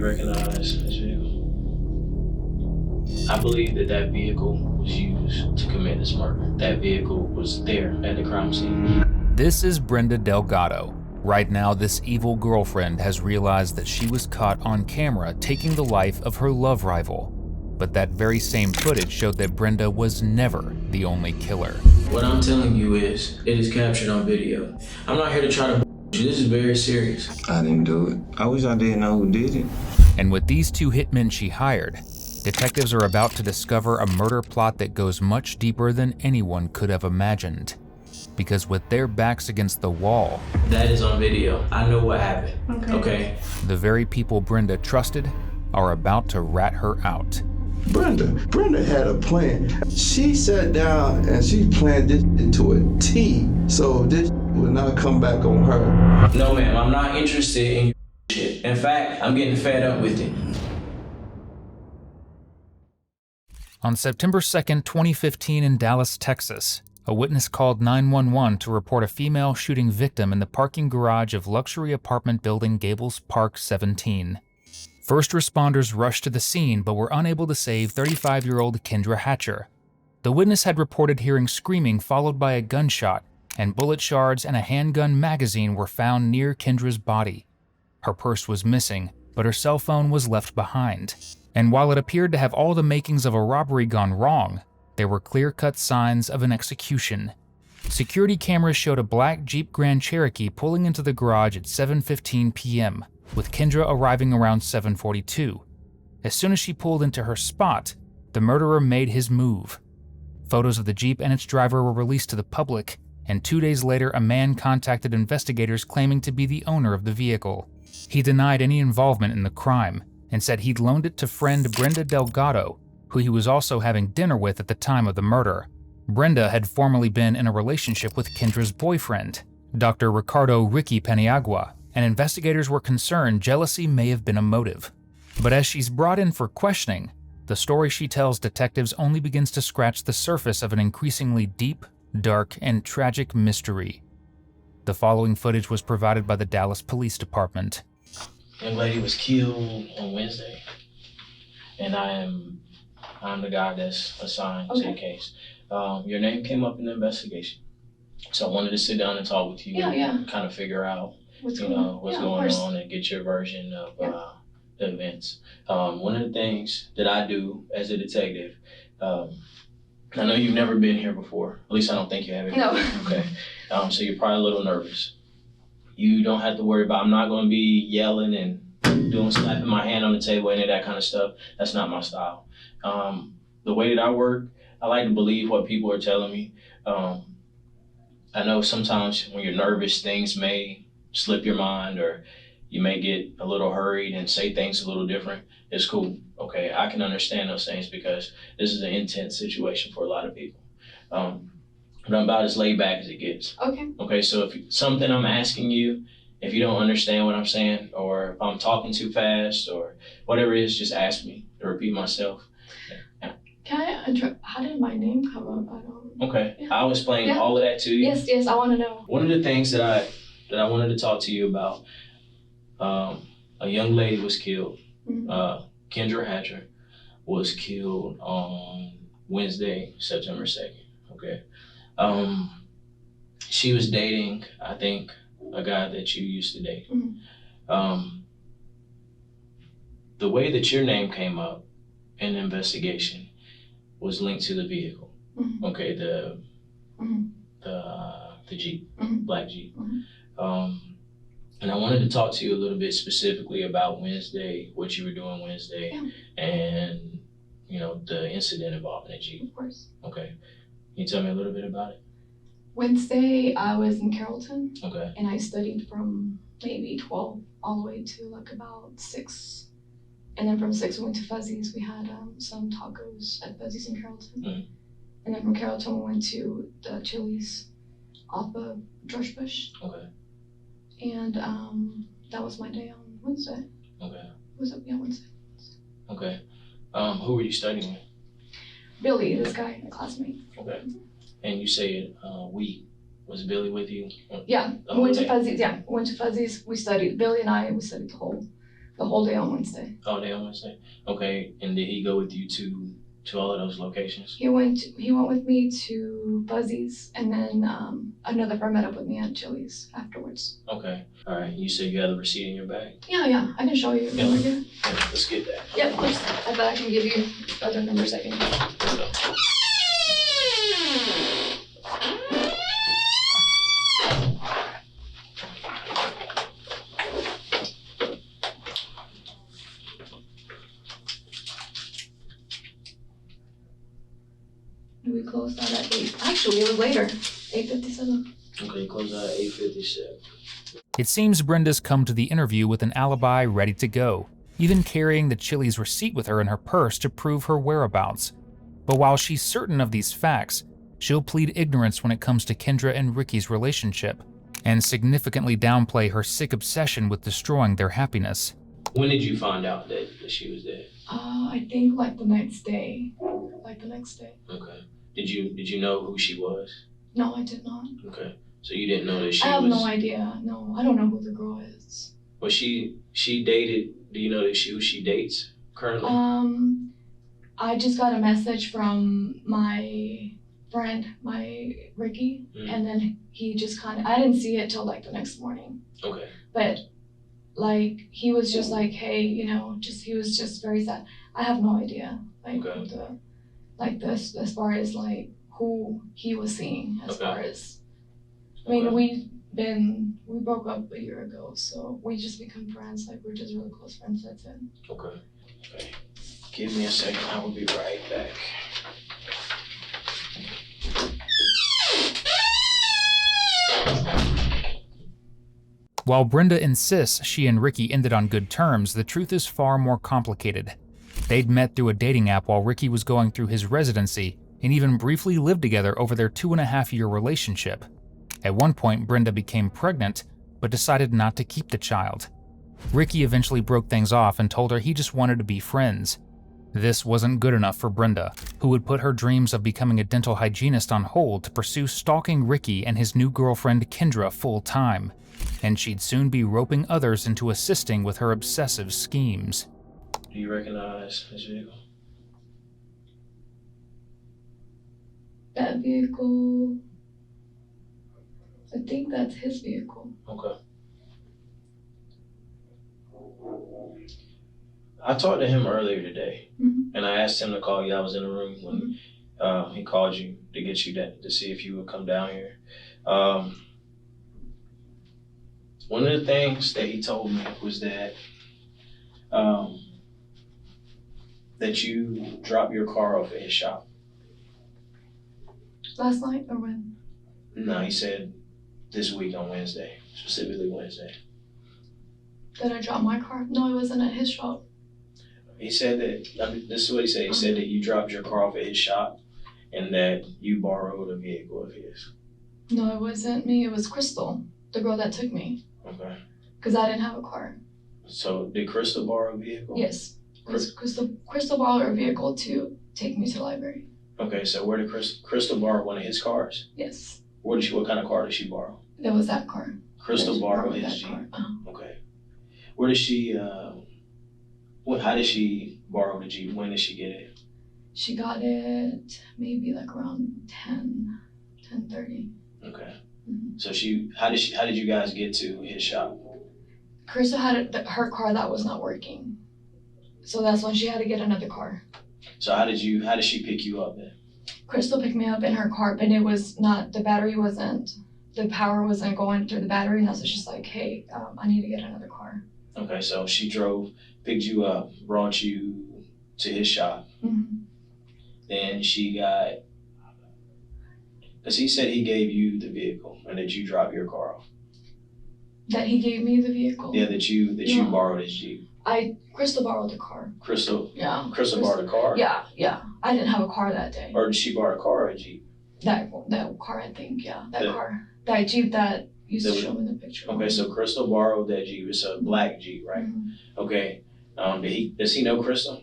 you recognize this vehicle? I believe that vehicle was used to commit this murder. That vehicle was there at the crime scene. This is Brenda Delgado. Right now, this evil girlfriend has realized that she was caught on camera taking the life of her love rival. But that very same footage showed that Brenda was never the only killer. What I'm telling you is, it is captured on video. I'm not here to try to you. This is very serious. I didn't do it. I wish I didn't know who did it. And with these two hitmen she hired, detectives are about to discover a murder plot that goes much deeper than anyone could have imagined. Because with their backs against the wall, that is on video. I know what happened. Okay. The very people Brenda trusted are about to rat her out. Brenda had a plan. She sat down and she planned this into a T, so this would not come back on her. No, ma'am, I'm not interested in your shit. In fact, I'm getting fed up with it. On September 2nd, 2015 in Dallas, Texas, a witness called 911 to report a female shooting victim in the parking garage of luxury apartment building Gables Park 17. First responders rushed to the scene but were unable to save 35-year-old Kendra Hatcher. The witness had reported hearing screaming followed by a gunshot, and bullet shards and a handgun magazine were found near Kendra's body. Her purse was missing, but her cell phone was left behind. And while it appeared to have all the makings of a robbery gone wrong, there were clear-cut signs of an execution. Security cameras showed a black Jeep Grand Cherokee pulling into the garage at 7:15 p.m., with Kendra arriving around 7:42. As soon as she pulled into her spot, the murderer made his move. Photos of the Jeep and its driver were released to the public, and 2 days later a man contacted investigators claiming to be the owner of the vehicle. He denied any involvement in the crime, and said he'd loaned it to friend Brenda Delgado, who he was also having dinner with at the time of the murder. Brenda had formerly been in a relationship with Kendra's boyfriend, Dr. Ricardo Ricky Paniagua, and investigators were concerned jealousy may have been a motive. But as she's brought in for questioning, the story she tells detectives only begins to scratch the surface of an increasingly deep, dark, and tragic mystery. The following footage was provided by the Dallas Police Department. Young lady was killed on Wednesday, and I'm the guy that's assigned to the case. Your name came up in the investigation, so I wanted to sit down and talk with you and kind of figure out what's going on and get your version of the events. One of the things that I do as a detective, I know you've never been here before. At least I don't think you have. No. Okay. So you're probably a little nervous. You don't have to worry about, I'm not going to be yelling and slapping my hand on the table, any of that kind of stuff. That's not my style. The way that I work, I like to believe what people are telling me. I know sometimes when you're nervous, things may slip your mind, or you may get a little hurried and say things a little different. It's cool. Okay, I can understand those things because this is an intense situation for a lot of people. But I'm about as laid back as it gets. Okay, so if something I'm asking you, if you don't understand what I'm saying, or if I'm talking too fast, or whatever it is, just ask me to repeat myself. Can I how did my name come up? I don't. Okay, I'll explain all of that to you. Yes, I want to know. One of the things that I wanted to talk to you about, a young lady was killed. Kendra Hatcher was killed on Wednesday, September 2nd. Okay. She was dating, I think, a guy that you used to date. The way that your name came up in the investigation was linked to the vehicle. Okay, the Jeep, black Jeep. And I wanted to talk to you a little bit specifically about Wednesday, what you were doing Wednesday, and the incident involving the Jeep. Of course. Okay. Can you tell me a little bit about it? Wednesday, I was in Carrollton. Okay. And I studied from maybe 12 all the way to like about 6. And then from 6 we went to Fuzzy's. We had some tacos at Fuzzy's in Carrollton. And then from Carrollton we went to the Chili's off of George Bush. Okay. And that was my day on Wednesday. Okay. Wednesday. Okay. Who were you studying with? Billy, this guy, a classmate. Okay. And you said was Billy with you? Yeah, we went to Fuzzy's. Yeah, we went to Fuzzy's. We studied. Billy and I, we studied the whole the whole day on Wednesday. All day on Wednesday. Okay, and did he go with you to all of those locations? He went with me to Fuzzy's, and then another friend met up with me at Chili's afterwards. Okay. All right. You said you had the receipt in your bag? Yeah, I can show you. Yeah. Over here. Yeah, let's get that. Yeah, of course. I bet I can give you other numbers I can. Let's go. We closed out at 8. Actually, it was later. 8:57. Okay, you close out at 8:57. It seems Brenda's come to the interview with an alibi ready to go, even carrying the Chili's receipt with her in her purse to prove her whereabouts. But while she's certain of these facts, she'll plead ignorance when it comes to Kendra and Ricky's relationship, and significantly downplay her sick obsession with destroying their happiness. When did you find out that she was dead? I think like the next day. Okay. Did you know who she was? No, I did not. Okay. So you didn't know that she I have was... no idea. No, I don't know who the girl is. Well, she dated... Do you know that who she dates currently? I just got a message from my friend, Ricky, and then he just I didn't see it till like the next morning. Okay. But like, he was just like, hey, he was just very sad. I have no idea. Like, okay. This, as far as like who he was seeing, as okay. far as, I mean, okay. we broke up a year ago, so we just become friends. Like, we're just really close friends. That's it. Okay. Give me a second. I will be right back. While Brenda insists she and Ricky ended on good terms, the truth is far more complicated. They'd met through a dating app while Ricky was going through his residency, and even briefly lived together over their 2.5-year relationship. At one point, Brenda became pregnant, but decided not to keep the child. Ricky eventually broke things off and told her he just wanted to be friends. This wasn't good enough for Brenda, who would put her dreams of becoming a dental hygienist on hold to pursue stalking Ricky and his new girlfriend Kendra full-time, and she'd soon be roping others into assisting with her obsessive schemes. Do you recognize this vehicle? That vehicle, I think that's his vehicle. Okay. I talked to him earlier today, and I asked him to call you. I was in the room when he called you to get you to see if you would come down here. One of the things that he told me was that that you dropped your car off at his shop. Last night or when? No, he said this week on Wednesday, specifically Wednesday. Did I drop my car? No, it wasn't at his shop. He said that, this is what he said. He said that you dropped your car off at his shop and that you borrowed a vehicle of his. No, it wasn't me. It was Crystal, the girl that took me. Okay. Because I didn't have a car. So did Crystal borrow a vehicle? Yes. Crystal borrowed her vehicle to take me to the library. Okay, so where did Crystal borrow one of his cars? Yes. What kind of car did she borrow? It was that car. Crystal borrowed his Jeep. Okay. Where did she? How did she borrow the Jeep? When did she get it? She got it maybe like around 10:30. Okay. So how did you guys get to his shop? Crystal had her car that was not working, so that's when she had to get another car. So how did she pick you up then? Crystal picked me up in her car, but it was not, the power wasn't going through the battery, and that's when she's like, hey, I need to get another car. Okay, so she picked you up, brought you to his shop. Then she got, because he said he gave you the vehicle and that you dropped your car off. That he gave me the vehicle? Yeah, that you borrowed his Jeep. Crystal borrowed the car. Crystal? Yeah. Crystal borrowed a car? Yeah. I didn't have a car that day. Or did she borrow a car or a Jeep? That car, I think, yeah. Car. That Jeep that used to show me the picture. Okay, so Crystal borrowed that Jeep. It's a black Jeep, right? Okay. Does he know Crystal?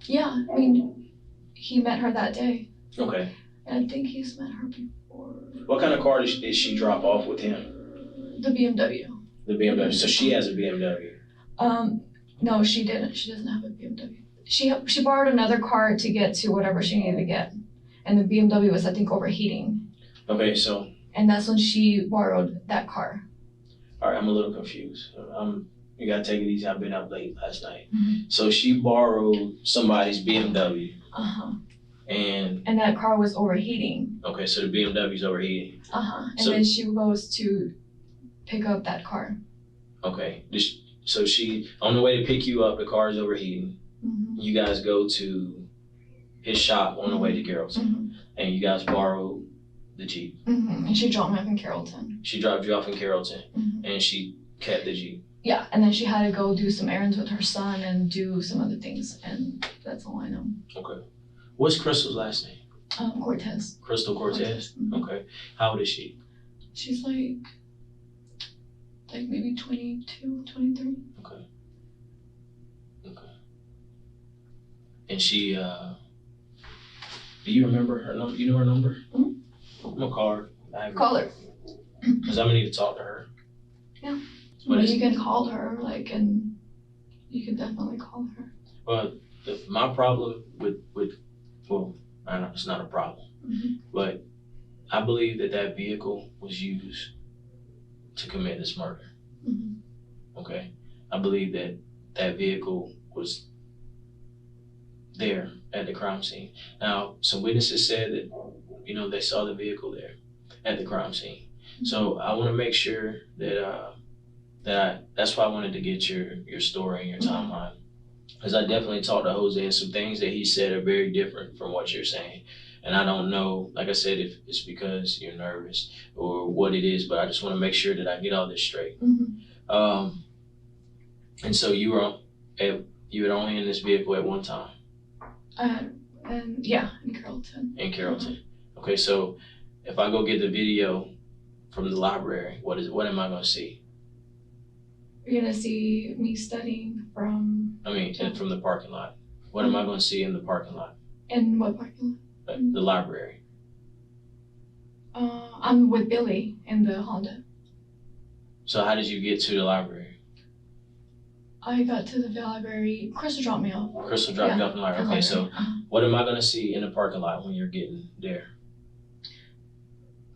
Yeah, I mean, he met her that day. Okay. And I think he's met her before. What kind of car did she drop off with him? The BMW. The BMW. So she has a BMW. No, she didn't. She doesn't have a BMW. She borrowed another car to get to whatever she needed to get, and the BMW was, I think, overheating. Okay, so. And that's when she borrowed that car. All right, I'm a little confused. You gotta take it easy. I've been up late last night. Mm-hmm. So she borrowed somebody's BMW. And that car was overheating. Okay, so the BMW's overheating. And then she goes to pick up that car. Okay, so she, on the way to pick you up, the car's overheating. You guys go to his shop on the way to Carrollton, and you guys borrow the Jeep. And she dropped me off in Carrollton. She dropped you off in Carrollton, and she kept the Jeep. Yeah, and then she had to go do some errands with her son and do some other things, and that's all I know. Okay. What's Crystal's last name? Cortez. Crystal Cortez? Okay. How old is she? She's like maybe 22, 23. Okay. And she, do you remember her number? You know her number? I'm gonna call her. Call her. Because I'm gonna need to talk to her. Yeah. Well, you can call her, and you can definitely call her. Well, my problem with well, I know it's not a problem, but I believe that vehicle was used to commit this murder. Okay? I believe that vehicle was there at the crime scene. Now, some witnesses said that, they saw the vehicle there at the crime scene. So I want to make sure that that's why I wanted to get your story and your timeline. Because I definitely talked to Jose, and some things that he said are very different from what you're saying. And I don't know, like I said, if it's because you're nervous or what it is, but I just want to make sure that I get all this straight. And so you were only in this vehicle at one time? In Carrollton. In Carrollton. Okay, so if I go get the video from the library, what am I going to see? You're going to see me studying from the parking lot. What am I going to see in the parking lot? In what parking lot? The library. I'm with Billy in the Honda. So how did you get to the library? I got to the library. Crystal dropped me off. Crystal dropped you off in the library. Okay, so what am I going to see in the parking lot when you're getting there?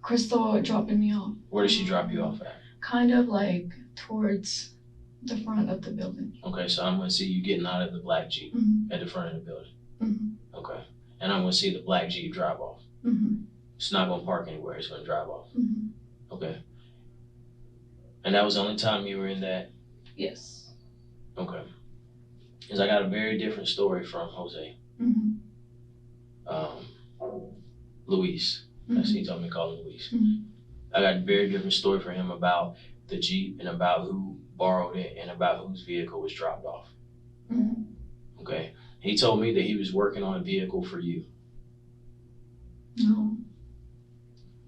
Crystal dropping me off. Where did she drop you off at? Kind of like towards the front of the building. Okay, so I'm going to see you getting out of the black Jeep at the front of the building. Okay, and I'm going to see the black Jeep drive off. It's not going to park anywhere. It's going to drive off. Okay. And that was the only time you were in that? Yes. Okay. Because I got a very different story from Jose. Luis. That's he told me to call him Luis. I got a very different story for him about the Jeep and about who borrowed it and about whose vehicle was dropped off. Okay. He told me that he was working on a vehicle for you. No.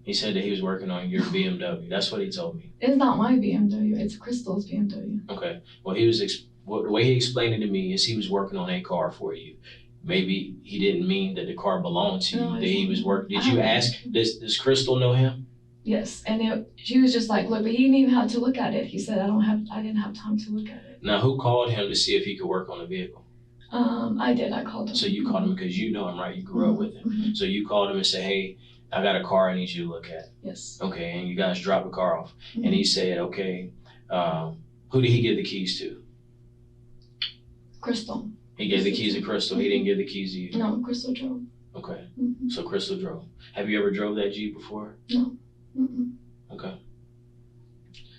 He said that he was working on your BMW. That's what he told me. It's not my BMW. It's Crystal's BMW. Okay. Well, the way he explained it to me is he was working on a car for you. Maybe he didn't mean that the car belonged to you. No, that he was working. Did you ask? Does Crystal know him? Yes, and she was just like, look, but he didn't even have to look at it. He said, I didn't have time to look at it. Now, who called him to see if he could work on the vehicle? I did. I called him. So you called him because you know him, right? You grew up with him. So you called him and said, hey, I got a car I need you to look at. Yes. Okay, and you guys dropped the car off. And he said, okay, who did he give the keys to? Crystal. He gave the keys to Crystal. He didn't give the keys to you? No, Crystal drove. Okay. So Crystal drove. Have you ever drove that Jeep before? No. Okay.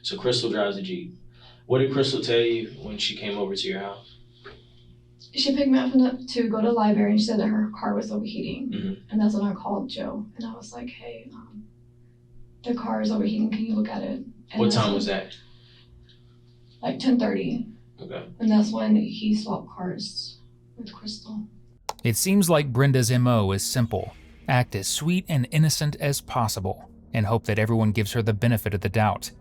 So Crystal drives the Jeep. What did Crystal tell you when she came over to your house? She picked me up to go to the library and she said that her car was overheating. And that's when I called Joe. And I was like, hey, the car is overheating. Can you look at it? And what time was that? Like 10:30. Okay. And that's when he swapped cars with Crystal. It seems like Brenda's MO is simple. Act as sweet and innocent as possible and hope that everyone gives her the benefit of the doubt.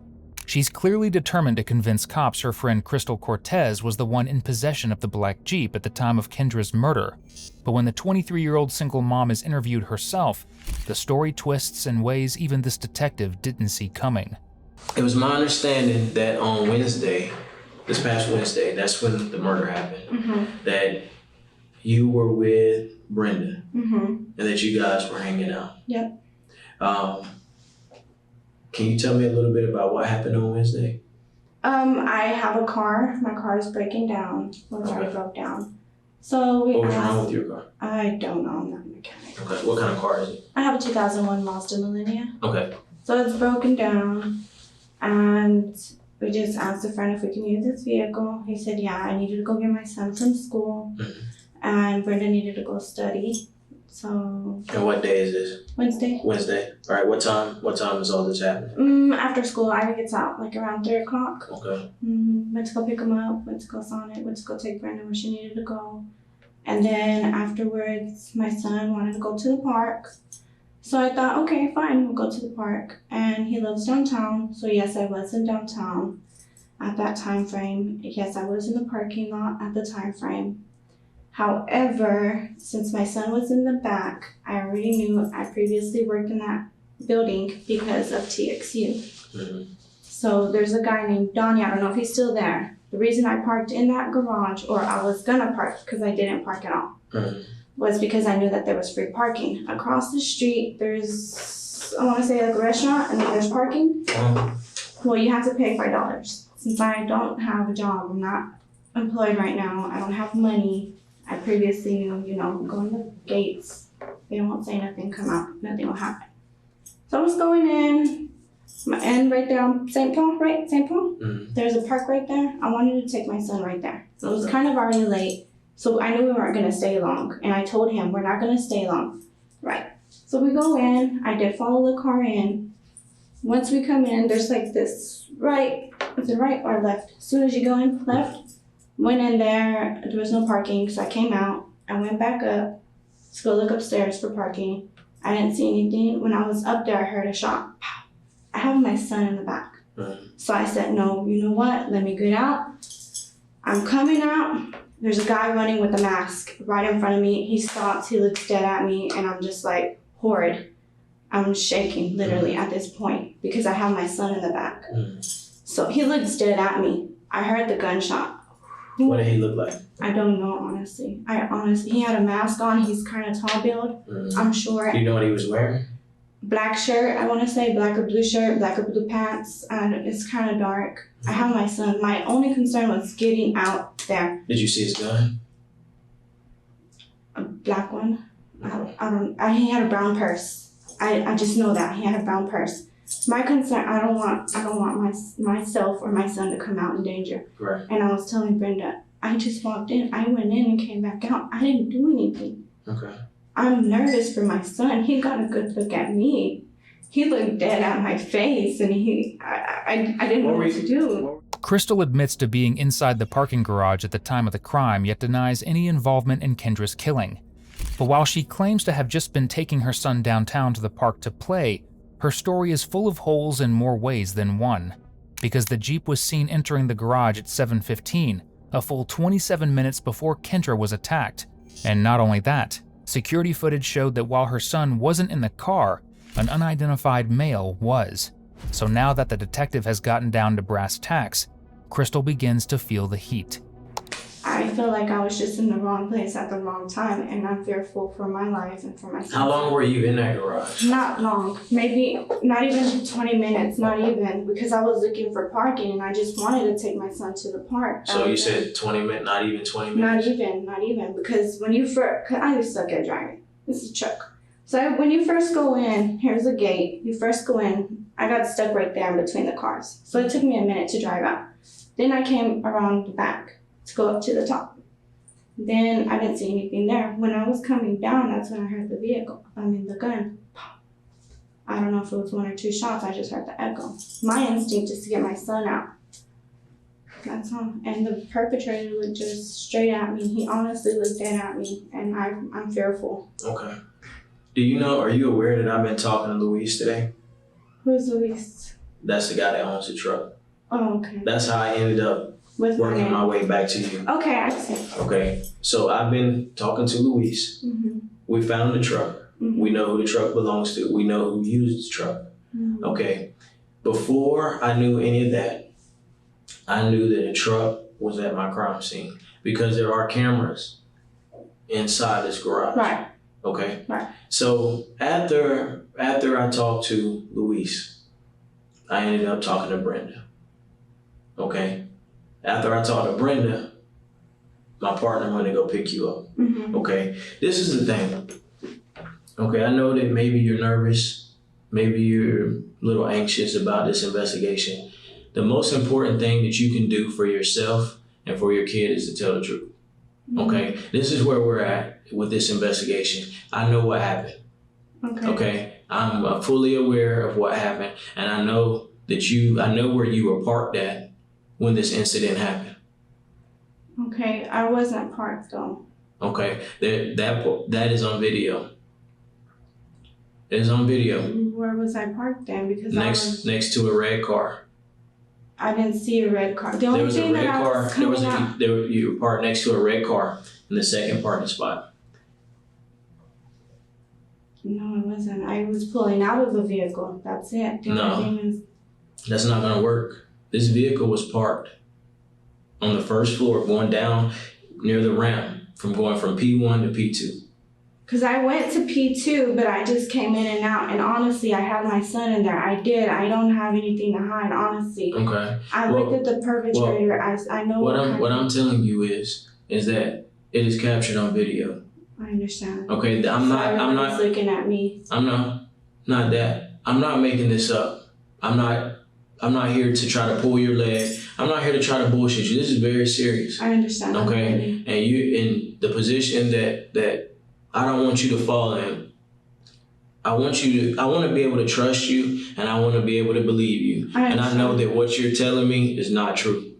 She's clearly determined to convince cops her friend Crystal Cortez was the one in possession of the black Jeep at the time of Kendra's murder. But when the 23-year-old single mom is interviewed herself, the story twists in ways even this detective didn't see coming. It was my understanding that on Wednesday, this past Wednesday, that's when the murder happened, Mm-hmm. that you were with Brenda Mm-hmm. and that you guys were hanging out. Yep. Can you tell me a little bit about what happened on Wednesday? I have a car. My car is breaking down. Well, it already broke down. So What was wrong with your car? I don't know. I'm not a mechanic. Okay, what kind of car is it? I have a 2001 Mazda Millennia. Okay. So it's broken down, and we just asked a friend if we can use this vehicle. He said, yeah, I needed to go get my son from school, and Brenda needed to go study. So. And what day is this? Wednesday. Wednesday. All right, what time is all this happening? After school, I gets out like around 3 o'clock. Okay. Went to go pick him up, went to go Sonic, went to go take Brenda where she needed to go. And then afterwards, my son wanted to go to the park. So I thought, okay, fine, we'll go to the park. And he lives downtown, so yes, I was in downtown at that time frame. Yes, I was in the parking lot at the time frame. However, since my son was in the back, I already knew I previously worked in that building because of TXU. Mm-hmm. So there's a guy named Donnie, I don't know if he's still there. The reason I parked in that garage, or I was gonna park because I didn't park at all, was because I knew that there was free parking. Across the street, there's, I wanna say like a restaurant, and then there's parking. Well, you have to pay $5. Since I don't have a job, I'm not employed right now, I don't have money. I previously knew, go in the gates, they won't say nothing, come out, nothing will happen. So I was going in, and right there on St. Paul, right? St. Paul? Mm-hmm. There's a park right there. I wanted to take my son right there. So it was kind of already late, so I knew we weren't gonna stay long. And I told him, we're not gonna stay long. Right. So we go in, I did follow the car in. Once we come in, there's like this right, is it right or left? As soon as you go in, left. Went in there was no parking, so I came out. I went back up to go look upstairs for parking. I didn't see anything. When I was up there, I heard a shot. Pow. I have my son in the back. So I said, no, you know what? Let me get out. I'm coming out. There's a guy running with a mask right in front of me. He stops, he looks dead at me, and I'm just like, horrid. I'm shaking literally at this point because I have my son in the back. So he looks dead at me. I heard the gunshot. What did he look like? I don't know, honestly. He had a mask on. He's kind of tall build. I'm sure. Do you know what he was wearing? Black shirt, I want to say, black or blue shirt, black or blue pants, and it's kind of dark. I have my son. My only concern was getting out there. Did you see his gun? A black one. He had a brown purse. I just know that he had a brown purse. My concern, I don't want myself or my son to come out in danger. Right. And I was telling Brenda, I just walked in. I went in and came back out. I didn't do anything. Okay. I'm nervous for my son. He got a good look at me. He looked dead at my face, and I didn't know what to do. Crystal admits to being inside the parking garage at the time of the crime, yet denies any involvement in Kendra's killing. But while she claims to have just been taking her son downtown to the park to play, her story is full of holes in more ways than one. Because the Jeep was seen entering the garage at 7:15, a full 27 minutes before Kendra was attacked. And not only that, security footage showed that while her son wasn't in the car, an unidentified male was. So now that the detective has gotten down to brass tacks, Crystal begins to feel the heat. I feel like I was just in the wrong place at the wrong time, and I'm fearful for my life and for my son. How long were you in that garage? Not long, maybe not even 20 minutes, not even, because I was looking for parking and I just wanted to take my son to the park. So you said 20 minutes, not even 20 minutes? Not even, because when you first, I used to suck at driving. This is a truck. So when you first go in, here's a gate. You first go in, I got stuck right there in between the cars. So it took me a minute to drive out. Then I came around the back to go up to the top. Then I didn't see anything there. When I was coming down, that's when I heard the gun. I don't know if it was 1 or 2 shots, I just heard the echo. My instinct is to get my son out. That's all. And the perpetrator looked just straight at me. He honestly looked dead at me, and I'm fearful. Okay. Are you aware that I've been talking to Luis today? Who's Luis? That's the guy that owns the truck. Oh, okay. That's how I ended up working my way back to you. Okay, I see. Okay, so I've been talking to Luis. Mm-hmm. We found the truck. Mm-hmm. We know who the truck belongs to. We know who used the truck. Mm-hmm. Okay, before I knew any of that, I knew that a truck was at my crime scene because there are cameras inside this garage. Right. Okay. Right. So after I talked to Luis, I ended up talking to Brenda. Okay. After I talked to Brenda, my partner went to go pick you up. Mm-hmm. Okay. This is the thing. Okay. I know that maybe you're nervous. Maybe you're a little anxious about this investigation. The most important thing that you can do for yourself and for your kid is to tell the truth. Okay? This is where we're at with this investigation. I know what happened. Okay? I'm fully aware of what happened, and I know where you were parked at when this incident happened. Okay, I wasn't parked though. Okay? That is on video. It is on video. Where was I parked then? Because next to a red car. I didn't see a red car. The There only was a thing red that I car. was coming out. You were parked next to a red car in the second parking spot. No, it wasn't. I was pulling out of the vehicle. That's it. The No. only thing is, That's not gonna work. This vehicle was parked on the first floor going down near the ramp going from P1 to P2. because I went to P2, but I just came in and out. And honestly, I had my son in there. I did. I don't have anything to hide, honestly. Okay. I looked at the perpetrator. I know what I'm telling you is that it is captured on video. I understand. Okay, I'm not looking at me. I'm not that. I'm not making this up. I'm not here to try to pull your leg. I'm not here to try to bullshit you. This is very serious. I understand. Okay? And you in the position that I don't want you to fall in. I want to be able to trust you, and I want to be able to believe you. And I know that what you're telling me is not true.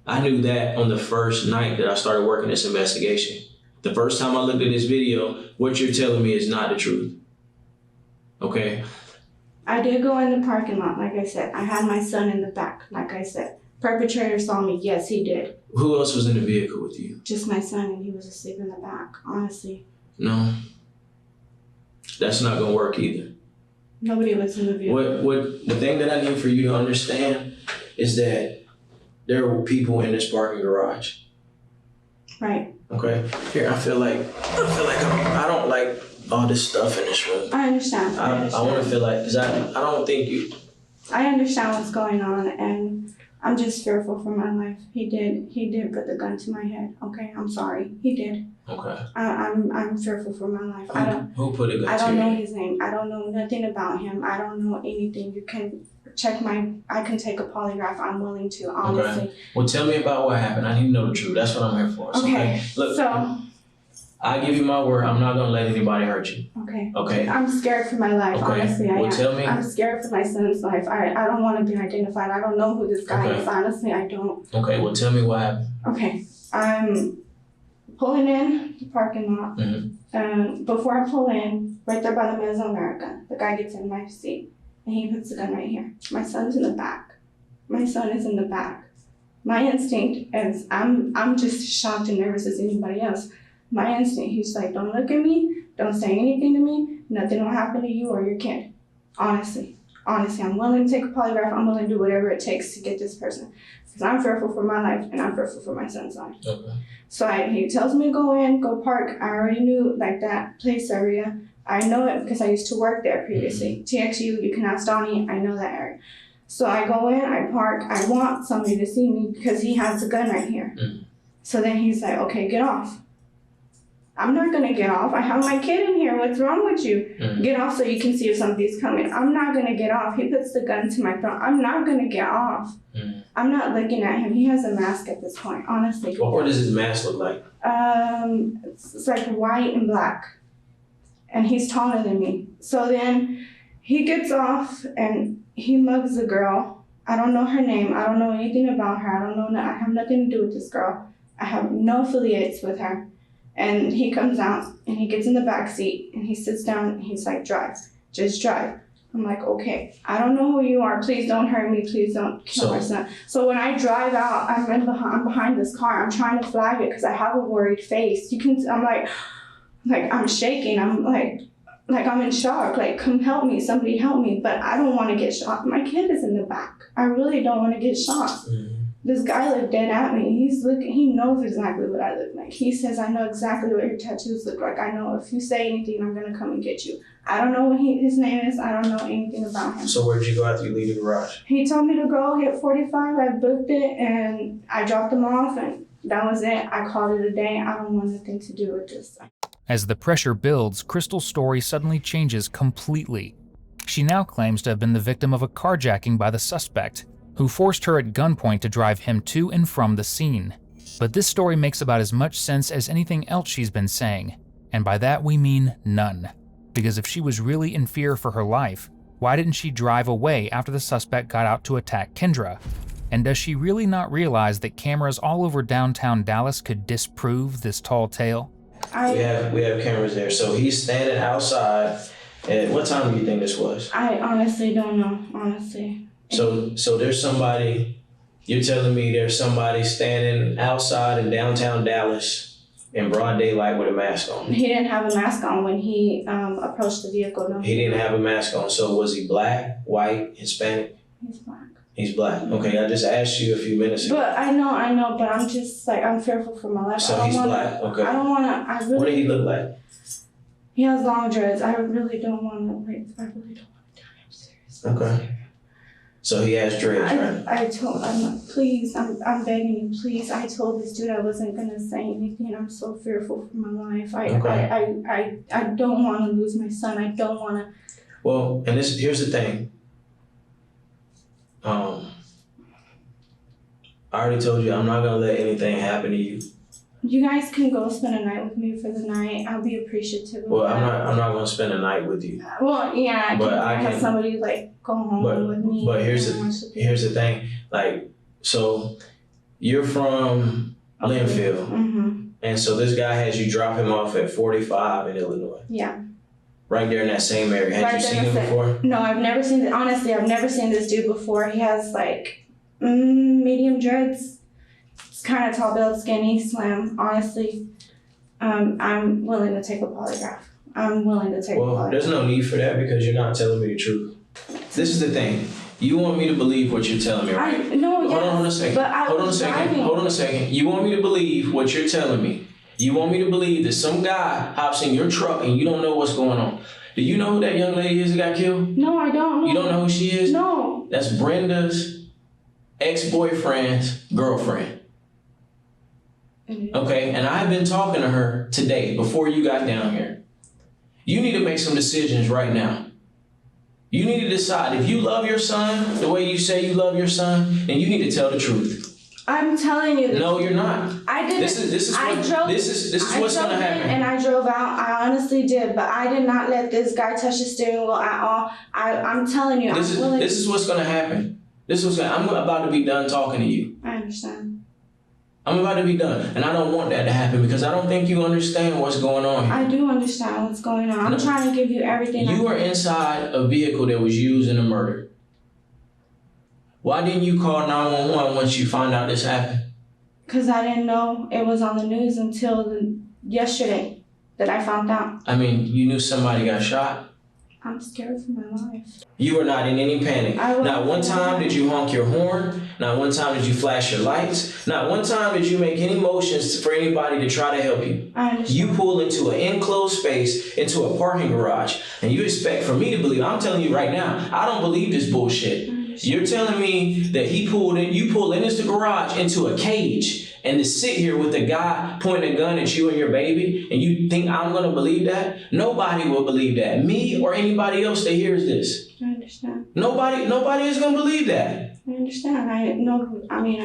I knew that on the first night that I started working this investigation. The first time I looked at this video, what you're telling me is not the truth. Okay? I did go in the parking lot, like I said. I had my son in the back, like I said. Perpetrator saw me. Yes, he did. Who else was in the vehicle with you? Just my son, and he was asleep in the back, honestly. No. That's not going to work either. Nobody was in the vehicle. The thing that I need for you to understand is that there were people in this parking garage. Right. Okay? Here, I feel like I don't like all this stuff in this room. I understand. I want to feel like, because I don't think you... I understand what's going on, and I'm just fearful for my life. He did put the gun to my head. Okay, I'm sorry. He did. Okay. I'm fearful for my life. Who put a gun to your head? I don't know his name. I don't know nothing about him. I don't know anything. You can check I can take a polygraph. I'm willing to, honestly. Okay. Well, tell me about what happened. I need to know the truth. That's what I'm here for. Okay. Look, so I give you my word. I'm not going to let anybody hurt you. Okay. Okay. I'm scared for my life, okay. honestly. Well, tell me. I'm scared for my son's life. I don't want to be identified. I don't know who this guy is. Honestly, I don't. Okay. Well, tell me what happened. Okay. I'm pulling in the parking lot. Mm-hmm. Before I pull in, right there by the Mesoamerica, the guy gets in my seat and he puts the gun right here. My son's in the back. My son is in the back. My instinct is I'm just shocked and nervous as anybody else. My instinct, he's like, don't look at me, don't say anything to me, nothing will happen to you or your kid. Honestly, I'm willing to take a polygraph, I'm willing to do whatever it takes to get this person. Because I'm fearful for my life and I'm fearful for my son's life. Okay. So he tells me to go in, go park. I already knew like that place area. I know it because I used to work there previously. TXU, you can ask Donnie, I know that area. So I go in, I park, I want somebody to see me because he has a gun right here. Mm-hmm. So then he's like, okay, get off. I'm not gonna get off. I have my kid in here. What's wrong with you? Mm-hmm. Get off so you can see if somebody's coming. I'm not gonna get off. He puts the gun to my throat. I'm not gonna get off. Mm-hmm. I'm not looking at him. He has a mask at this point, honestly. What does his mask look like? It's like white and black. And he's taller than me. So then he gets off and he mugs the girl. I don't know her name. I don't know anything about her. I have nothing to do with this girl. I have no affiliates with her. And he comes out and he gets in the back seat and he sits down and he's like, drive, just drive. I'm like, okay, I don't know who you are. Please don't hurt me. Please don't kill my son. So when I drive out, I'm behind this car. I'm trying to flag it because I have a worried face. I'm like, I'm shaking. I'm like, like I'm in shock. Like, come help me, somebody help me. But I don't want to get shot. My kid is in the back. I really don't want to get shot. Mm-hmm. This guy looked dead at me. He's looking. He knows exactly what I look like. He says, I know exactly what your tattoos look like. I know if you say anything, I'm gonna come and get you. I don't know what his name is. I don't know anything about him. So where'd you go after you leave the garage? He told me to go hit 45. I booked it and I dropped him off, and that was it. I called it a day. I don't want anything to do with this. As the pressure builds, Crystal's story suddenly changes completely. She now claims to have been the victim of a carjacking by the suspect, who forced her at gunpoint to drive him to and from the scene. But this story makes about as much sense as anything else she's been saying, and by that we mean none. Because if she was really in fear for her life, why didn't she drive away after the suspect got out to attack Kendra? And does she really not realize that cameras all over downtown Dallas could disprove this tall tale? We have cameras there. So he's standing outside. At what time do you think this was? I honestly don't know, honestly. So there's somebody, you're telling me there's somebody standing outside in downtown Dallas in broad daylight with a mask on? He didn't have a mask on when he approached the vehicle, no. He didn't have a mask on. So was he black, white, Hispanic? He's black. He's black. Okay, I just asked you a few minutes ago. But I know, but I'm just like, I'm fearful for my life. So he's black, okay. I don't wanna, I really. What did he look like? He has long dreads. I really don't wanna, like, I really don't wanna die. I'm serious. Okay. So he has dreads, right? I'm like, please, I'm begging you, please. I told this dude I wasn't gonna say anything. I'm so fearful for my life. I don't wanna lose my son. I don't wanna. Well, and here's the thing. I already told you I'm not gonna let anything happen to you. You guys can go spend a night with me for the night. I'll be appreciative. Well, I'm not gonna spend a night with you. Well, yeah, I can have somebody like go home with me. But here's the thing. Like, so you're from Linfield, Mm-hmm. and so this guy has you drop him off at 45 in Illinois. Yeah. Right there in that same area. Had you seen him before? No, I've never seen. Honestly, I've never seen this dude before. He has like medium dreads. It's kind of tall build, skinny, slim. Honestly, I'm willing to take a polygraph. Well, there's no need for that because you're not telling me the truth. This is the thing. You want me to believe what you're telling me, right? Hold on a second. You want me to believe what you're telling me. You want me to believe that some guy hops in your truck and you don't know what's going on. Do you know who that young lady is that got killed? No, I don't know. You don't know who she is? No. That's Brenda's ex-boyfriend's girlfriend. Okay, and I've been talking to her today before you got down here. You need to make some decisions right now. You need to decide if you love your son the way you say you love your son, then you need to tell the truth. I'm telling you. No, you're not. I didn't. This is what's gonna happen. And I drove out. I honestly did, but I did not let this guy touch the steering wheel at all. I'm telling you. This is what's gonna happen. I'm about to be done talking to you. I understand. I'm about to be done, and I don't want that to happen because I don't think you understand what's going on here. I do understand what's going on. I'm trying to give you everything. You were inside a vehicle that was used in a murder. Why didn't you call 911 once you found out this happened? Because I didn't know it was on the news until yesterday that I found out. I mean, you knew somebody got shot. I'm scared for my life. You were not in any panic. Not one time did you honk your horn. Not one time did you flash your lights. Not one time did you make any motions for anybody to try to help you. I understand. You pull into an enclosed space, into a parking garage, and you expect for me to believe. I'm telling you right now, I don't believe this bullshit. You're telling me that you pulled in this garage into a cage and to sit here with a guy pointing a gun at you and your baby, and you think I'm going to believe that? Nobody will believe that. Me or anybody else that hears this. I understand. Nobody is going to believe that. I understand. I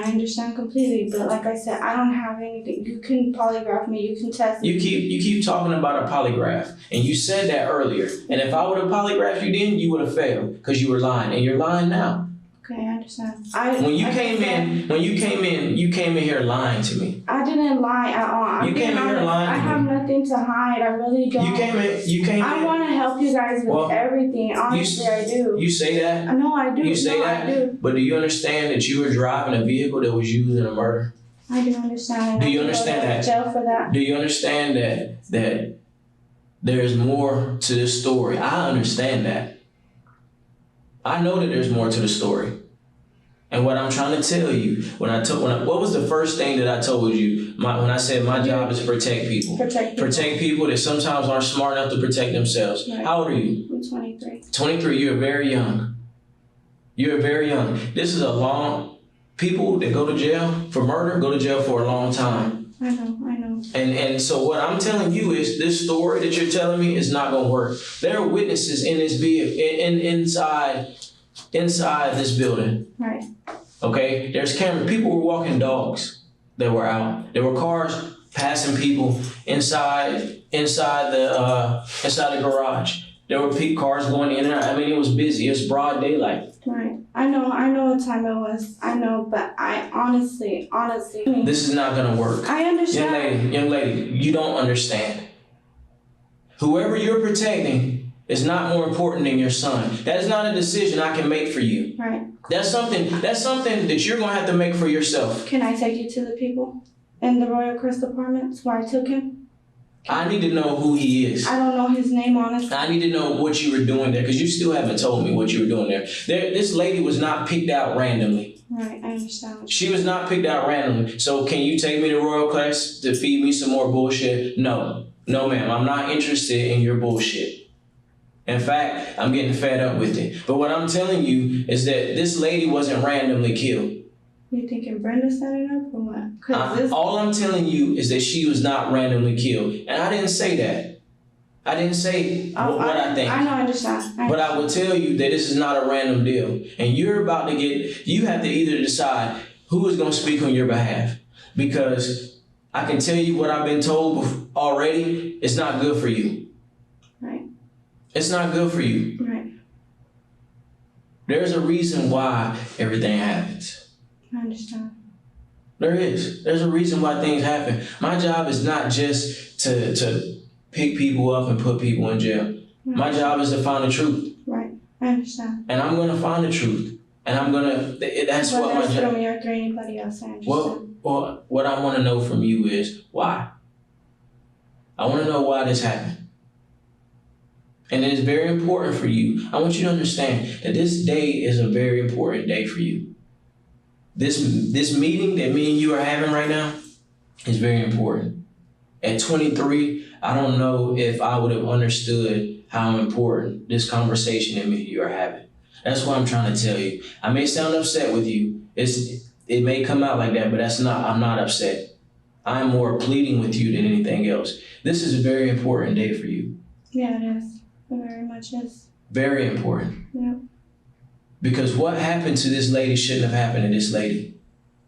understand completely, but like I said, I don't have anything. You can polygraph me, you can test me. You keep talking about a polygraph, and you said that earlier. And if I would have polygraphed you then, you would have failed because you were lying, and you're lying now. Okay, I understand. When you came in, you came in here lying to me. I didn't lie at all. You came in here lying. I have nothing to hide. I really don't. You came in. I want to help you guys with everything. Honestly, I do. You say that? No, I do. You say that? I do. But do you understand that you were driving a vehicle that was used in a murder? I do understand. Do you understand that? Jail for that. Do you understand that There's more to this story. I understand that. I know that there's more to the story. And what I'm trying to tell you, what was the first thing that I told you when I said my job is to protect people? Protect people that sometimes aren't smart enough to protect themselves. Right. How old are you? I'm 23. 23, you're very young. You're very young. This is people that go to jail for murder go to jail for a long time. I know. And so what I'm telling you is this story that you're telling me is not gonna work. There are witnesses in this inside this building. Right. Okay? There's cameras. People were walking dogs that were out. There were cars passing people inside the garage. There were cars going in and out. I mean, it was busy. It was broad daylight. Right. I know what time it was. I know, but I honestly. This is not gonna work. I understand. Young lady, you don't understand. Whoever you're protecting is not more important than your son. That is not a decision I can make for you. Right. That's something that you're gonna have to make for yourself. Can I take you to the people in the Royal Crest Apartments where I took him? I need to know who he is. I don't know his name, honestly. I need to know what you were doing there, because you still haven't told me what you were doing there. This lady was not picked out randomly. Right, I understand. She was not picked out randomly. So can you take me to Royal Crest to feed me some more bullshit? No, ma'am. I'm not interested in your bullshit. In fact, I'm getting fed up with it. But what I'm telling you is that this lady wasn't randomly killed. You thinking Brenda set it up or what? All I'm telling you is that she was not randomly killed. And I didn't say that. I didn't say what I think. I know, I understand. But I will tell you that this is not a random deal. And you have to either decide who is going to speak on your behalf. Because I can tell you what I've been told already, it's not good for you. Right. It's not good for you. Right. There's a reason why everything happens. I understand. There is. There's a reason why things happen. My job is not just to pick people up and put people in jail. Right. My job is to find the truth. Right. I understand. And I'm going to find the truth. And I'm going to, that's what my job is. Or anybody else, I understand. Well, what I want to know from you is why? I want to know why this happened. And it is very important for you. I want you to understand that this day is a very important day for you. This meeting that me and you are having right now is very important. At 23, I don't know if I would have understood how important this conversation that me and you are having. That's what I'm trying to tell you. I may sound upset with you. It may come out like that, but I'm not upset. I'm more pleading with you than anything else. This is a very important day for you. Yeah, it is. It very much is. Very important. Yeah. Because what happened to this lady shouldn't have happened to this lady.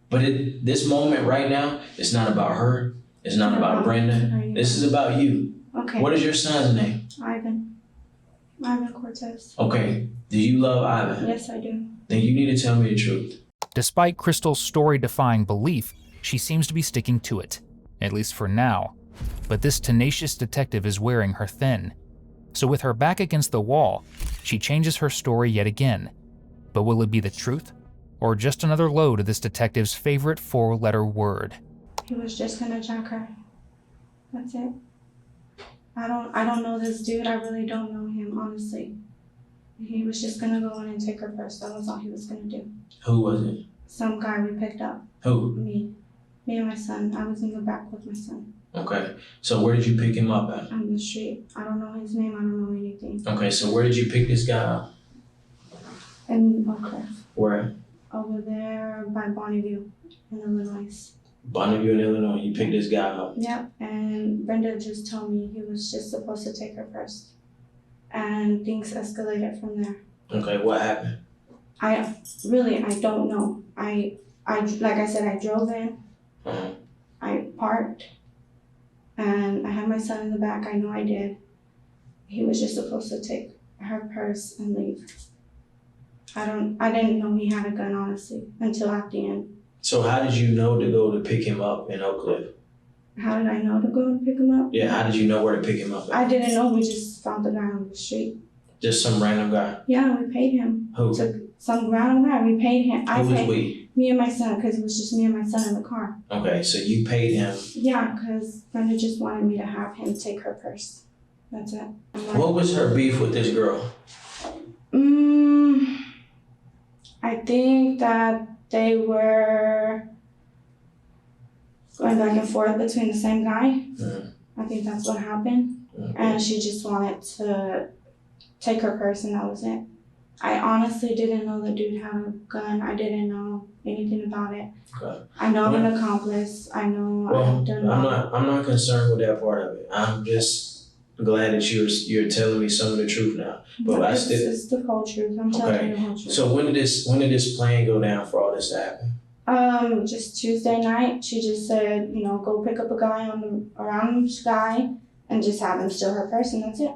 But this moment right now, it's not about her. It's not about Brenda. This is about you. Okay. What is your son's name? Ivan Cortez. Okay. Do you love Ivan? Yes, I do. Then you need to tell me the truth. Despite Crystal's story-defying belief, she seems to be sticking to it, at least for now. But this tenacious detective is wearing her thin. So with her back against the wall, she changes her story yet again. But will it be the truth? Or just another load of this detective's favorite 4-letter word? He was just gonna jack her. That's it. I don't know this dude. I really don't know him, honestly. He was just gonna go in and take her purse. That was all he was gonna do. Who was it? Some guy we picked up. Who? Me and my son. I was in the back with my son. Okay. So where did you pick him up at? On the street. I don't know his name. I don't know anything. Okay, so where did you pick this guy up? In Oak Cliff. Where? Over there by Bonneville in Illinois. Bonneville in Illinois. You picked this guy up? Yep. And Brenda just told me he was just supposed to take her first. And things escalated from there. Okay, what happened? I don't know. I like I said, I drove in. Uh-huh. I parked. And I had my son in the back. I know I did. He was just supposed to take her purse and leave. I didn't know he had a gun, honestly, until at the end. So how did you know to go to pick him up in Oak Cliff? How did I know to go and pick him up? Yeah, how did you know where to pick him up at? I didn't know. We just found the guy on the street. Just some random guy? Yeah, we paid him. Who? Some random guy. We paid him. Who was we? Me and my son, because it was just me and my son in the car. Okay, so you paid him? Yeah, because Brenda just wanted me to have him take her purse. That's it. What was her beef with this girl? I think that they were going back and forth between the same guy. I think that's what happened. And she just wanted to take her purse and that was it. I honestly didn't know the dude had a gun. I didn't know anything about it. Okay. I know I'm an accomplice. I know I've done I'm not concerned with that part of it. I'm just glad that you're telling me some of the truth now. But it's the whole truth. I'm telling you the whole truth. So when did this plan go down for all this to happen? Just Tuesday night. She just said, go pick up a guy around Sky and just have him steal her purse and that's it.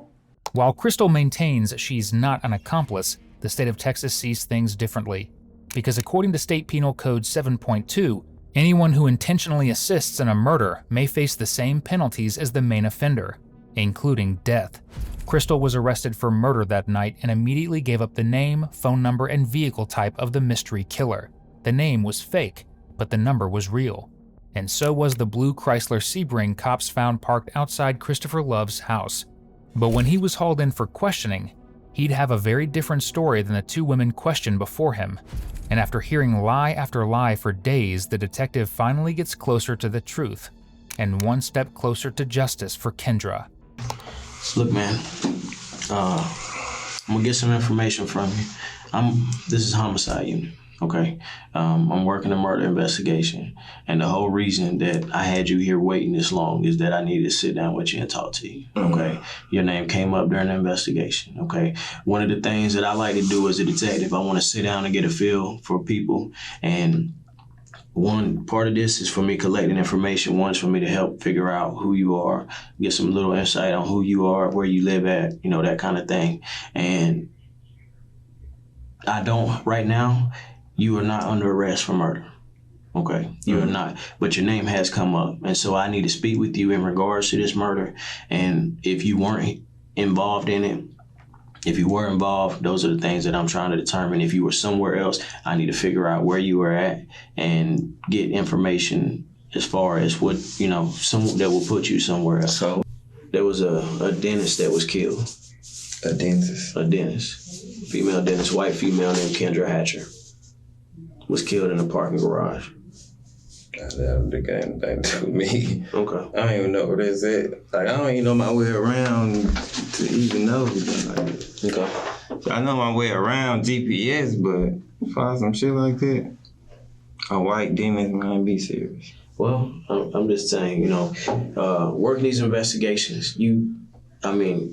While Crystal maintains she's not an accomplice, the state of Texas sees things differently. Because according to State Penal Code 7.2, anyone who intentionally assists in a murder may face the same penalties as the main offender, including death. Crystal was arrested for murder that night and immediately gave up the name, phone number, and vehicle type of the mystery killer. The name was fake, but the number was real. And so was the blue Chrysler Sebring cops found parked outside Christopher Love's house. But when he was hauled in for questioning, he'd have a very different story than the two women questioned before him. And after hearing lie after lie for days, the detective finally gets closer to the truth, and one step closer to justice for Kendra. Look, man, I'm gonna get some information from you. This is homicide unit, okay? I'm working a murder investigation, and the whole reason that I had you here waiting this long is that I needed to sit down with you and talk to you, okay? Your name came up during the investigation, okay? One of the things that I like to do as a detective, I want to sit down and get a feel for people, and one part of this is for me collecting information. One is for me to help figure out who you are, get some little insight on who you are, where you live at, that kind of thing. And right now, you are not under arrest for murder, okay? You are not, but your name has come up. And so I need to speak with you in regards to this murder. And if you weren't involved in it, if you were involved, those are the things that I'm trying to determine. If you were somewhere else, I need to figure out where you were at and get information as far as what, some that will put you somewhere else. So there was a dentist that was killed. a dentist. A dentist. Female dentist, white female named Kendra Hatcher. Was killed in a parking garage. That got anything to do with me. Okay. I don't even know what is it. Like, I don't even know my way around to even know. Okay. I know my way around GPS, but find some shit like that, a white dentist might be serious. Well, I'm just saying, working these investigations, you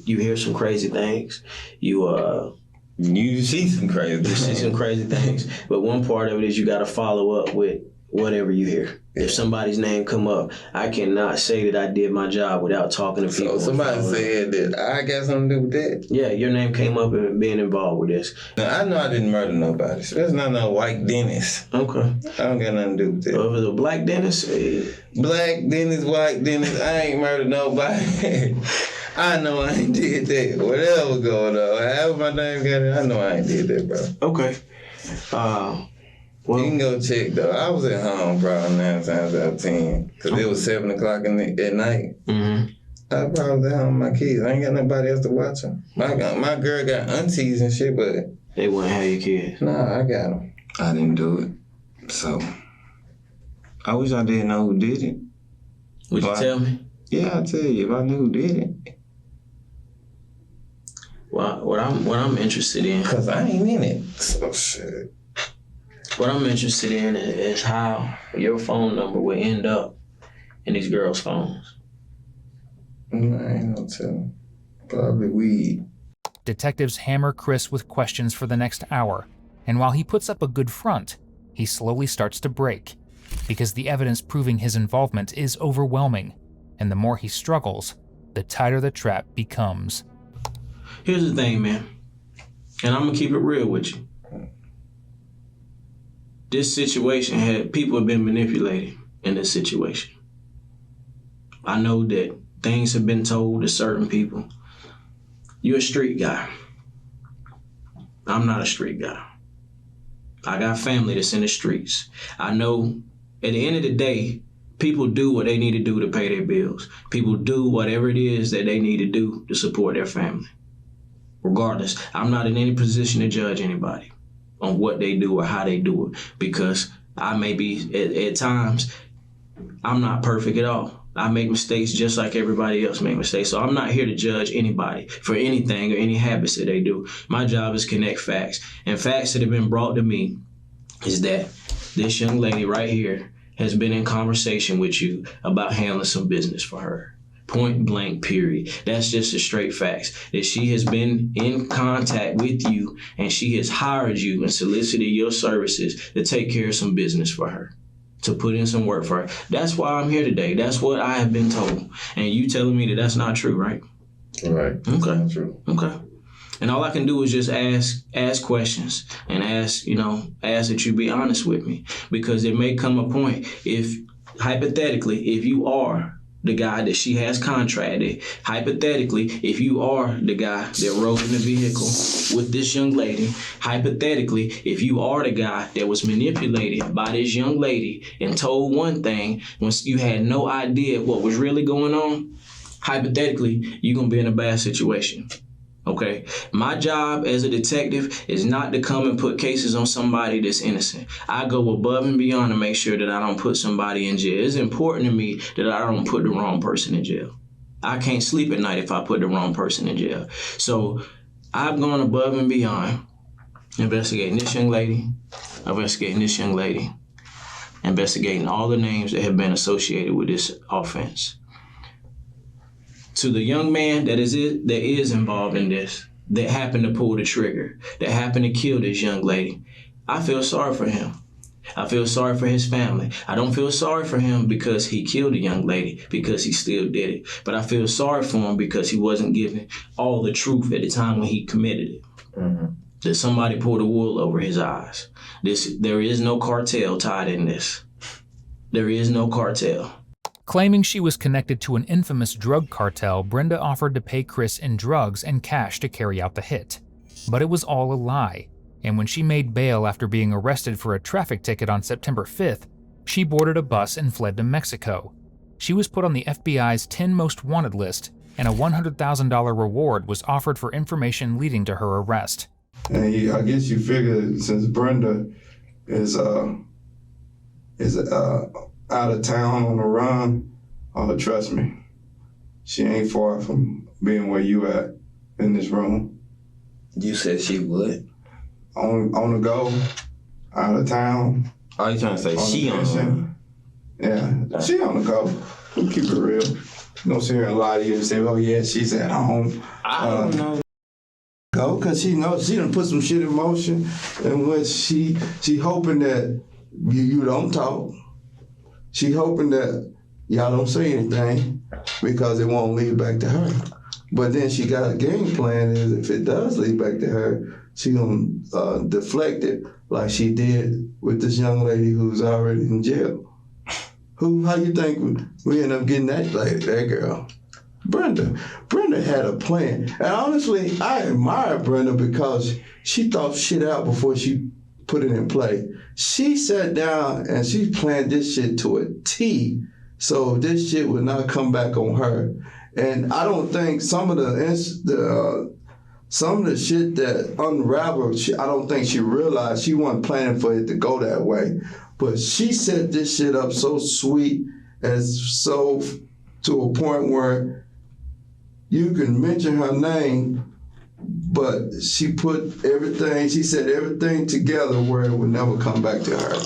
hear some crazy things. You see some crazy things. But one part of it is you got to follow up with whatever you hear. Yeah. If somebody's name come up, I cannot say that I did my job without talking to people. So somebody said that I got something to do with that? Yeah, your name came up and being involved with this. Now, I know I didn't murder nobody, so that's not no white dentist. Okay. I don't got nothing to do with that. So if it was a black dentist? Black dentist, white dentist, I ain't murdered nobody. I know I ain't did that. Whatever going on, however my name got it, I know I ain't did that, bro. Okay. You can go check, though. I was at home probably 9 times out of 10, because it was 7 o'clock at night. Mm-hmm. I probably was at home with my kids. I ain't got nobody else to watch them. My girl got aunties and shit, but... They wouldn't have your kids. Nah, I got them. I didn't do it. So, I wish I didn't know who did it. Would you tell me? Yeah, I'll tell you if I knew who did it. Well, what I'm interested in... Because I ain't in it. So, shit. What I'm interested in is how your phone number would end up in these girls' phones. I ain't no telling. Probably weed. Detectives hammer Chris with questions for the next hour, and while he puts up a good front, he slowly starts to break, because the evidence proving his involvement is overwhelming, and the more he struggles, the tighter the trap becomes. Here's the thing, man, and I'm gonna keep it real with you. This situation people have been manipulated in this situation. I know that things have been told to certain people. You're a street guy. I'm not a street guy. I got family that's in the streets. I know at the end of the day, People do what they need to do to pay their bills. People do whatever it is that they need to do to support their family. Regardless, I'm not in any position to judge anybody on what they do or how they do it, because I may be, at times, I'm not perfect at all. I make mistakes just like everybody else make mistakes. So I'm not here to judge anybody for anything or any habits that they do. My job is connect facts. And facts that have been brought to me is that this young lady right here has been in conversation with you about handling some business for her. Point blank, period. That's just the straight facts. That she has been in contact with you and she has hired you and solicited your services to take care of some business for her, to put in some work for her. That's why I'm here today. That's what I have been told. And you telling me that that's not true, right? Right. Okay. That's true. Okay. And all I can do is just ask questions and ask that you be honest with me, because there may come a point, if hypothetically, if you are the guy that she has contracted, hypothetically, if you are the guy that rode in the vehicle with this young lady, hypothetically, if you are the guy that was manipulated by this young lady and told one thing when you had no idea what was really going on, hypothetically, you're going to be in a bad situation. Okay, my job as a detective is not to come and put cases on somebody that's innocent. I go above and beyond to make sure that I don't put somebody in jail. It's important to me that I don't put the wrong person in jail. I can't sleep at night if I put the wrong person in jail. So I've gone above and beyond investigating this young lady, investigating all the names that have been associated with this offense. To the young man that is involved in this, that happened to pull the trigger, that happened to kill this young lady, I feel sorry for him. I feel sorry for his family. I don't feel sorry for him because he killed a young lady, because he still did it. But I feel sorry for him because he wasn't given all the truth at the time when he committed it. Mm-hmm. That somebody pulled the wool over his eyes. There is no cartel tied in this. There is no cartel. Claiming she was connected to an infamous drug cartel, Brenda offered to pay Chris in drugs and cash to carry out the hit. But it was all a lie, and when she made bail after being arrested for a traffic ticket on September 5th, she boarded a bus and fled to Mexico. She was put on the FBI's 10 Most Wanted list, and a $100,000 reward was offered for information leading to her arrest. And I guess you figure since Brenda is out of town on the run, trust me, she ain't far from being where you at in this room. You said she would? On the go, out of town. Oh, you trying to say she on the run? Yeah, she on the go. We'll keep it real. You don't sit here and lie to you and say, oh yeah, she's at home. I don't know. Go, because she knows she done put some shit in motion, and when she hoping that you don't talk. She hoping that y'all don't say anything because it won't lead back to her. But then she got a game plan is if it does lead back to her, she gonna deflect it like she did with this young lady who's already in jail. How you think we end up getting that girl? Brenda. Brenda had a plan. And honestly, I admire Brenda because she thought shit out before she put it in play. She sat down and she planned this shit to a T, so this shit would not come back on her. And I don't think some of the shit that unraveled, I don't think she realized she wasn't planning for it to go that way. But she set this shit up so sweet, to a point where you can mention her name, but she said everything together where it would never come back to her.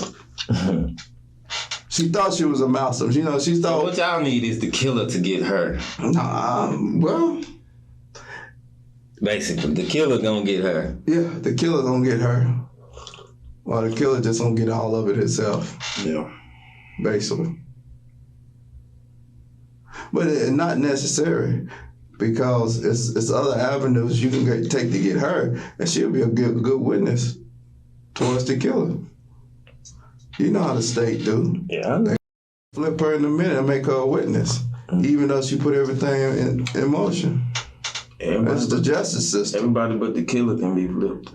She thought she was a mouse. She thought. So what y'all need is the killer to get her. Well. Basically, the killer gonna get her. Yeah, the killer gonna get her. Well, the killer just gonna get all of it himself. Yeah. Basically. But it's not necessary. Because it's other avenues you can take to get her, and she'll be a good witness towards the killer. You know how the state do. Yeah. They flip her in a minute and make her a witness, even though she put everything in motion. It's the justice system. Everybody but the killer can be flipped.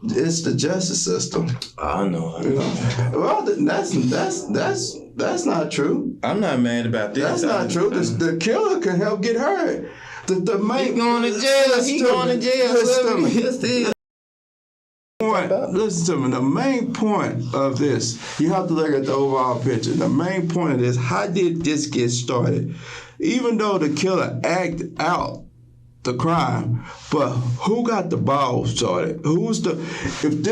It's the justice system. I know. You know? Well, that's not true. I'm not mad about this. That's not true. The killer can help get hurt. The main He going to jail. He going to jail. Listen to me. The main point of this, you have to look at the overall picture. The main point of this, how did this get started? Even though the killer acted out the crime, but who got the ball started? If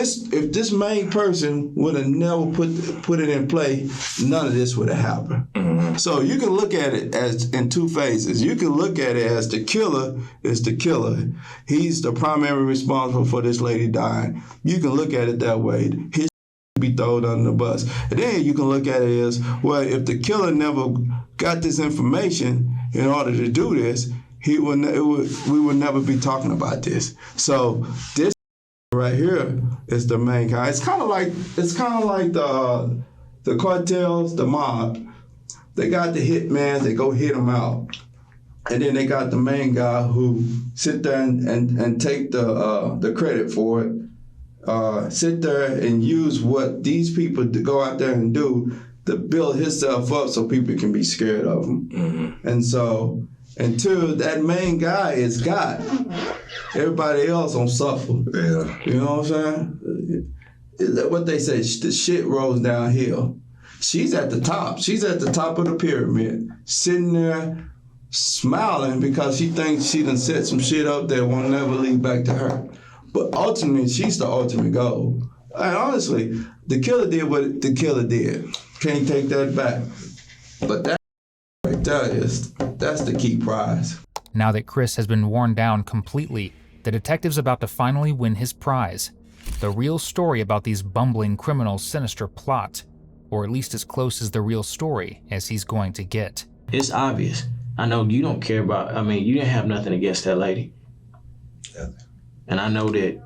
this main person would have never put it in play, none of this would have happened. Mm-hmm. So you can look at it as in two phases. You can look at it as the killer is the killer. He's the primary responsible for this lady dying. You can look at it that way. His be thrown under the bus. And then you can look at it as, well, if the killer never got this information in order to do this, we would never be talking about this. So this right here is the main guy. It's kind of like the cartels, the mob. They got the hitman. They go hit them out, and then they got the main guy who sit there and take the credit for it. Sit there and use what these people to go out there and do to build himself up so people can be scared of him. Mm-hmm. And so until that main guy is got, everybody else don't suffer. Yeah. You know what I'm saying? What they say, the shit rolls downhill. She's at the top. She's at the top of the pyramid, sitting there smiling because she thinks she done set some shit up that won't never lead back to her. But ultimately, she's the ultimate goal. And honestly, the killer did what the killer did. Can't take that back. But that right there that's the key prize. Now that Chris has been worn down completely, the detective's about to finally win his prize. The real story about these bumbling criminals' sinister plot, or at least as close as the real story as he's going to get. It's obvious. I know you don't care about, you didn't have nothing against that lady. Yeah. And I know that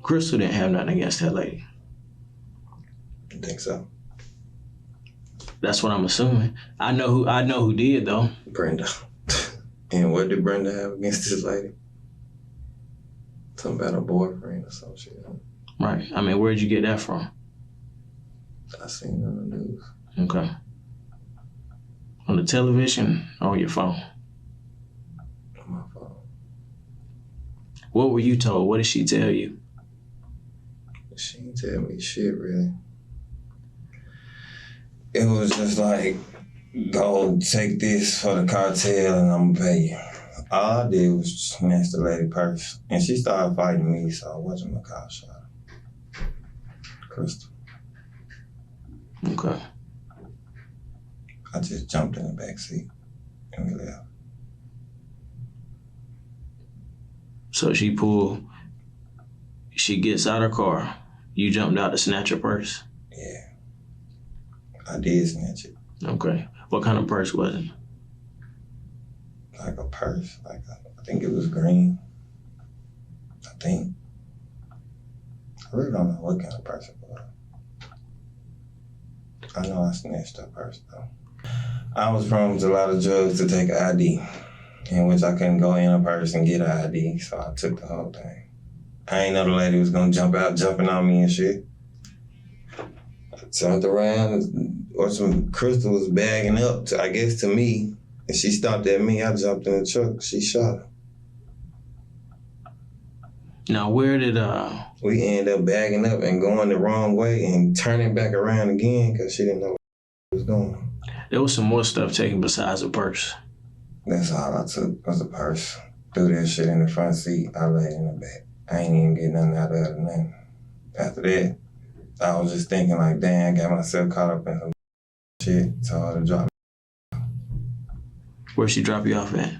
Crystal didn't have nothing against that lady. You think so? That's what I'm assuming. I know who did though. Brenda. And what did Brenda have against this lady? Something about her boyfriend or some shit. Right. Where'd you get that from? I seen it on the news. Okay. On the television or on your phone? On my phone. What were you told? What did she tell you? She didn't tell me shit, really. It was just like, go take this for the cartel and I'm gonna pay you. All I did was snatch the lady purse. And she started fighting me, so I wasn't a cop shot her. Crystal. Okay. I just jumped in the back seat and we left. So she gets out her car. You jumped out to snatch her purse? Yeah. I did snatch it. Okay. What kind of purse was it? Like a purse. I think it was green. I think. I really don't know what kind of purse it was. I know I snatched that purse though. I was promised a lot of drugs to take an ID, in which I couldn't go in a purse and get an ID, so I took the whole thing. I ain't know the lady was gonna jumping on me and shit. I turned around, or some Crystal was bagging up, to me, and she stopped at me. I jumped in the truck. She shot her. Now, where did we ended up bagging up and going the wrong way and turning back around again because she didn't know where was going. There was some more stuff taken besides a purse. That's all I took was a purse. Threw that shit in the front seat. I laid in the back. I ain't even get nothing out of it. Nothing. After that, I was just thinking like, damn, I got myself caught up in some shit. So I had to drop me. Where'd she drop you off at?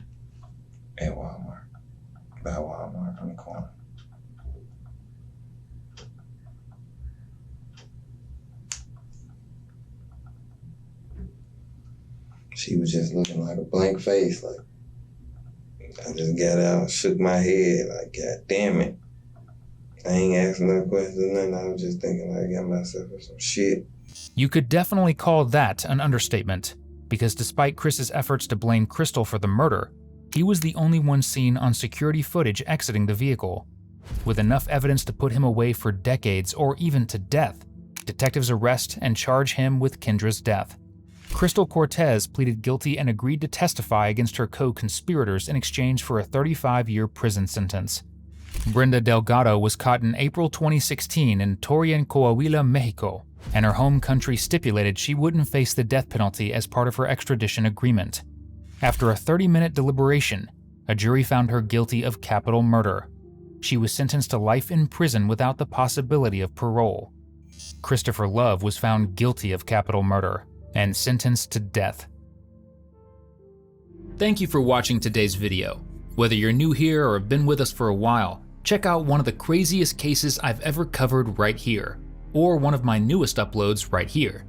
At Walmart. By Walmart on the corner. She was just looking like a blank face, like, I just got out, shook my head, like, God damn it. I ain't asking no questions or nothing. I was just thinking, like, I got myself in some shit. You could definitely call that an understatement, because despite Chris's efforts to blame Crystal for the murder, He was the only one seen on security footage exiting the vehicle. With enough evidence to put him away for decades or even to death, detectives arrest and charge him with Kendra's death. Crystal Cortez pleaded guilty and agreed to testify against her co-conspirators in exchange for a 35-year prison sentence. Brenda Delgado was caught in April 2016 in Torreon, Coahuila, Mexico, and her home country stipulated she wouldn't face the death penalty as part of her extradition agreement. After a 30-minute deliberation, a jury found her guilty of capital murder. She was sentenced to life in prison without the possibility of parole. Christopher Love was found guilty of capital murder and sentenced to death. Thank you for watching today's video. Whether you're new here or have been with us for a while, check out one of the craziest cases I've ever covered right here, or one of my newest uploads right here.